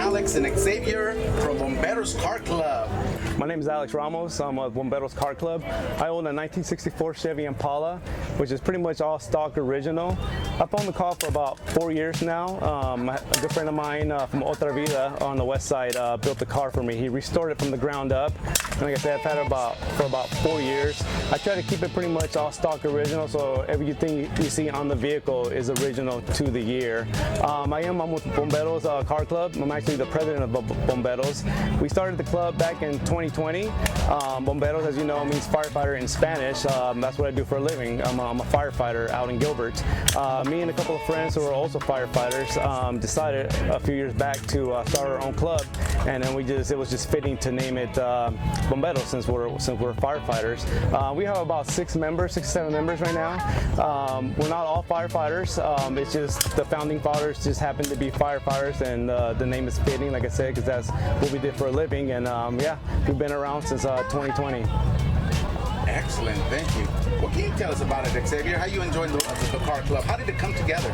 Alex and Xavier from Bomberos Car Club. My name is Alex Ramos. I'm with Bomberos Car Club. I own a 1964 Chevy Impala, which is pretty much all stock original. I've owned the car for about 4 years now. A good friend of mine from Otra Vida on the west side built the car for me. He restored it from the ground up. And like I said, I've had it for about 4 years. I try to keep it pretty much all stock original, so everything you see on the vehicle is original to the year. I'm with Bomberos Car Club. I'm actually the president of Bomberos. We started the club back in 2020. Bomberos, as you know, means firefighter in Spanish. That's what I do for a living. I'm a firefighter out in Gilbert. Me and a couple of friends who are also firefighters decided a few years back to start our own club, and then it was just fitting to name it Bomberos since we're firefighters. We have about 6 or 7 members right now. We're not all firefighters. It's just the founding fathers just happen to be firefighters, and the name is fitting, like I said, because that's what we did for a living. And yeah, we've been around since 2020. Excellent, thank you. What can you tell us about it, Xavier? How you enjoying the car club? How did it come together?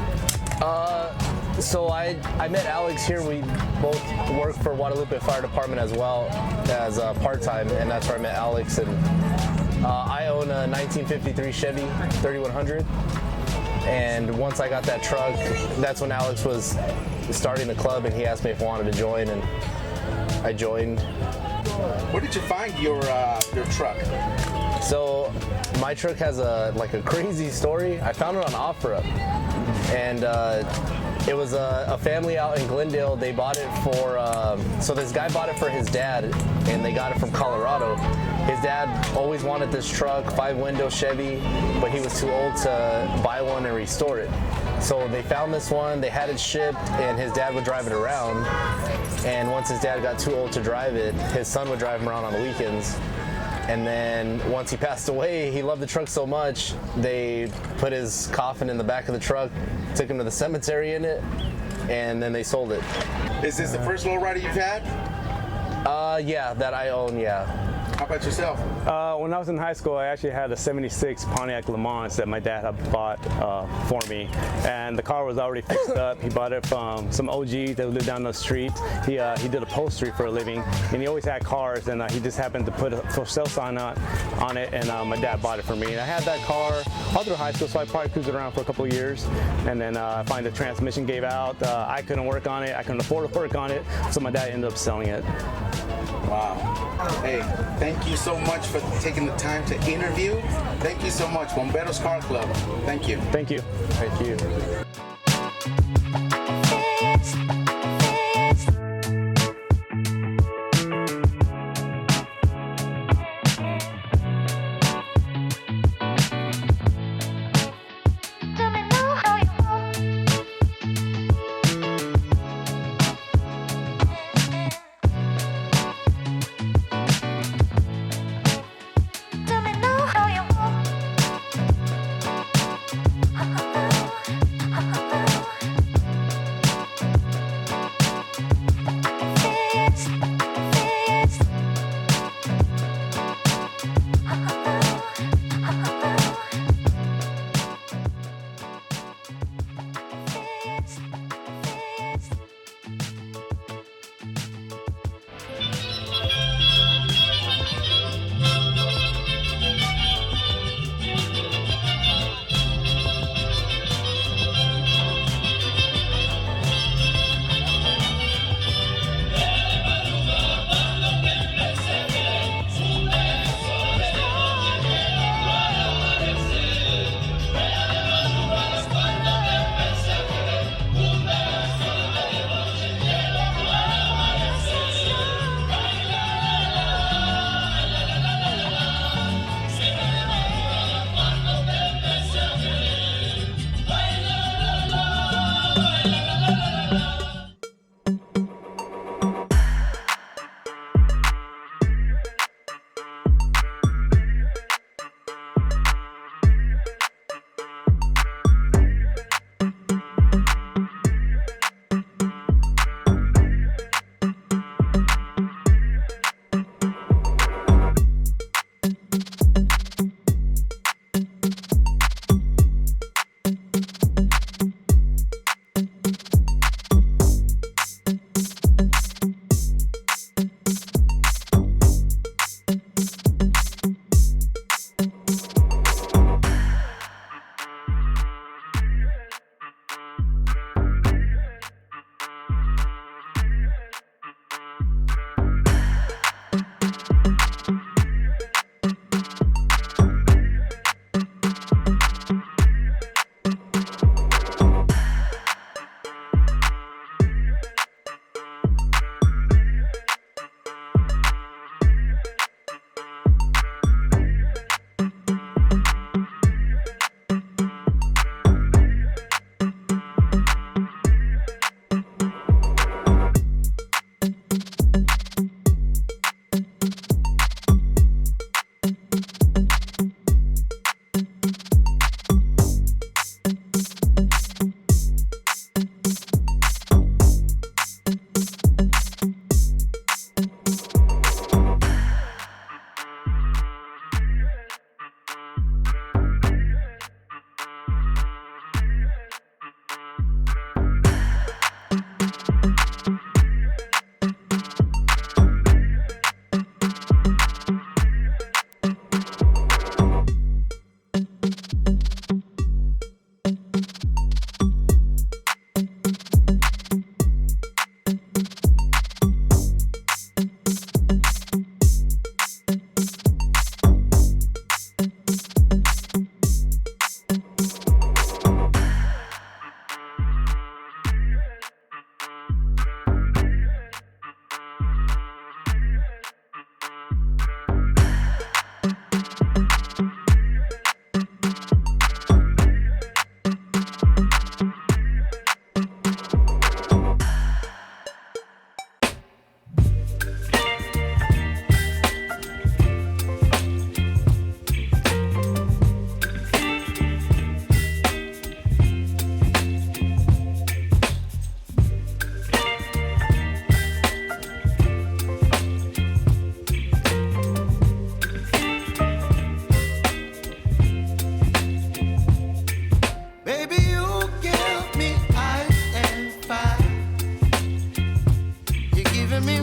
So I met Alex here. We both work for Guadalupe Fire Department as well as part-time, and that's where I met Alex. And I own a 1953 Chevy 3100. And once I got that truck, that's when Alex was starting the club, and he asked me if I wanted to join, and I joined. Where did you find your truck? So my truck has a crazy story. I found it on OfferUp, and it was a family out in Glendale. They bought it for, so this guy bought it for his dad, and they got it from Colorado. His dad always wanted this truck, 5-window Chevy, but he was too old to buy one and restore it. So they found this one, they had it shipped, and his dad would drive it around. And once his dad got too old to drive it, his son would drive him around on the weekends. And then once he passed away, he loved the truck so much, they put his coffin in the back of the truck, took him to the cemetery in it, and then they sold it. Is this the first lowrider you've had? Yeah, that I own, yeah. How about yourself? When I was in high school, I actually had a '76 Pontiac Le Mans that my dad had bought for me, and the car was already fixed up. He bought it from some OG that lived down the street. He did upholstery for a living, and he always had cars, and he just happened to put a for sale sign on it, and my dad bought it for me. And I had that car all through high school, so I probably cruised around for a couple of years, and then I find the transmission gave out. I couldn't work on it. I couldn't afford to work on it, so my dad ended up selling it. Wow. Hey, thank you so much for taking the time to interview. Thank you so much, Bomberos Car Club. Thank you. Thank you. Thank you.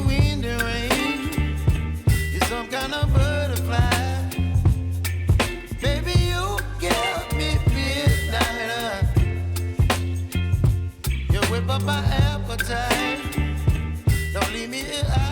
wind and rain. You're some kind of butterfly. Baby, you give me midnight. You whip up my appetite. Don't leave me here.